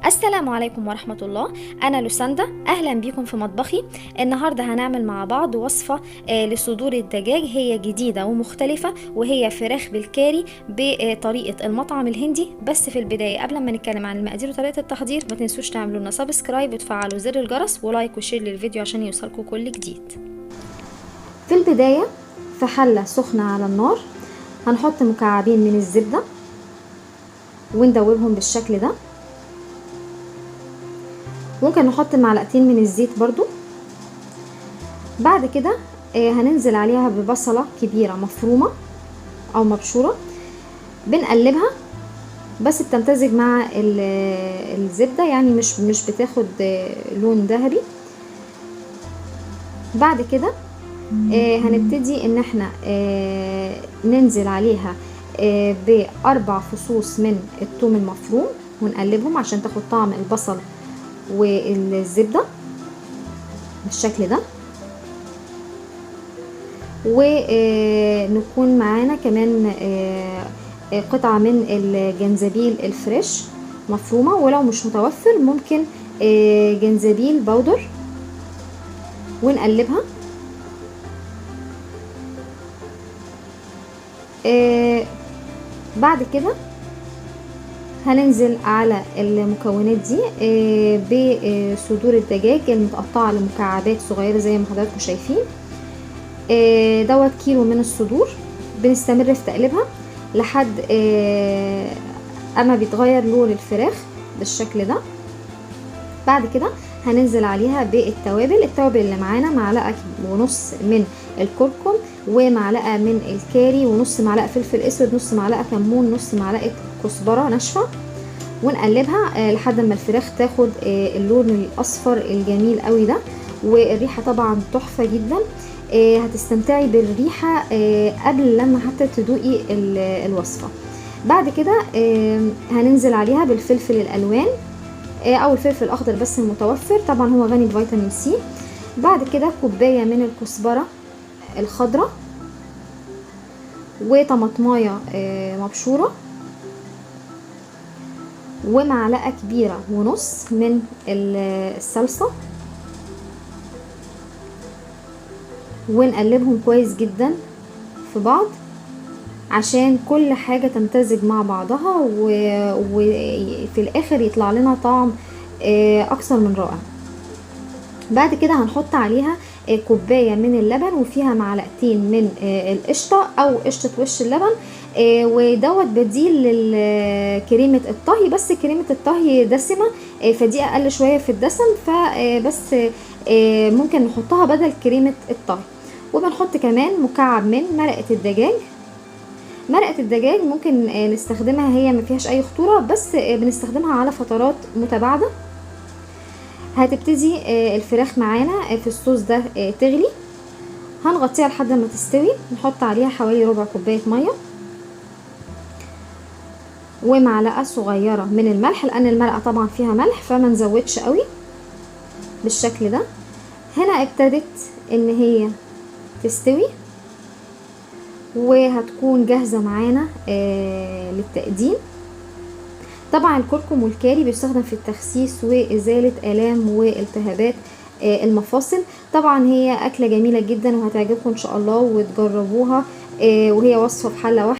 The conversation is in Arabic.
السلام عليكم ورحمة الله. أنا لوساندا، أهلا بيكم في مطبخي. النهاردة هنعمل مع بعض وصفة لصدور الدجاج، هي جديدة ومختلفة، وهي فراخ بالكاري بطريقة المطعم الهندي. بس في البداية قبل ما نتكلم عن المقادير وطريقة التحضير، ما تنسوش تعملوا لنا سبسكرايب وتفعلوا زر الجرس ولايك وشير للفيديو عشان يوصلكم كل جديد. في البداية في حلة سخنة على النار هنحط مكعبين من الزبدة وندوبهم بالشكل ده. ممكن نحط معلقتين من الزيت برضو. بعد كده هننزل عليها ببصلة كبيرة مفرومة او مبشورة، بنقلبها بس بتمتزج مع الزبدة، يعني مش بتاخد لون ذهبي. بعد كده هنبتدي ان احنا ننزل عليها ب4 فصوص من الثوم المفروم ونقلبهم عشان تاخد طعم البصل والزبدة بالشكل ده. ونكون معانا كمان قطعة من الجنزبيل الفريش مفرومة، ولو مش متوفر ممكن جنزبيل بودر، ونقلبها. بعد كده هننزل على المكونات دي بصدور الدجاج المتقطعة لمكعبات صغيرة زي ما حضراتكم شايفين. دوت كيلو من الصدور. بنستمر في تقليبها لحد اما بيتغير لون الفراخ بالشكل ده. بعد كده هننزل عليها بالتوابل. التوابل اللي معانا 1.5 معلقة من الكركم، ومعلقة من الكاري، ونص معلقة فلفل اسود، نص معلقة كمون، نص معلقة كزبرة ناشفة، ونقلبها لحد ما الفراخ تاخد اللون الاصفر الجميل قوي ده. والريحة طبعا تحفة جدا، هتستمتعي بالريحة قبل لما حتى تدوقي الوصفة. بعد كده هننزل عليها بالفلفل الالوان او الفلفل الاخضر بس المتوفر، طبعا هو غني بفيتامين سي. بعد كده كوباية من الكزبرة الخضراء، وطماطمايه مبشورة، ومعلقة كبيرة ونص من الصلصة، ونقلبهم كويس جدا في بعض عشان كل حاجة تمتزج مع بعضها، وفي الاخر يطلع لنا طعم اكثر من رائع. بعد كده هنحط عليها كوباية من اللبن، وفيها معلقتين من القشطة او قشطة وش اللبن، ودوت بديل لكريمة الطهي، بس كريمة الطهي دسمة فدي اقل شوية في الدسم، فبس ممكن نحطها بدل كريمة الطهي. وبنحط كمان مكعب من مرقة الدجاج. مرقة الدجاج ممكن نستخدمها، هي ما فيهاش اي خطورة، بس بنستخدمها على فترات متباعدة. هتبتدي الفراخ معانا في الصوص ده تغلي، هنغطيها لحد ما تستوي. نحط عليها حوالي ربع كوباية مية، ومعلقة صغيرة من الملح، لان المرقة طبعا فيها ملح فما نزودش قوي بالشكل ده. هنا ابتدت ان هي تستوي وهتكون جاهزة معانا للتقديم. طبعا الكركم والكاري بيستخدم في التخسيس وإزالة آلام والتهابات المفاصل. طبعا هي أكلة جميلة جدا وهتعجبكم إن شاء الله وتجربوها، وهي وصفة في حلة واحدة.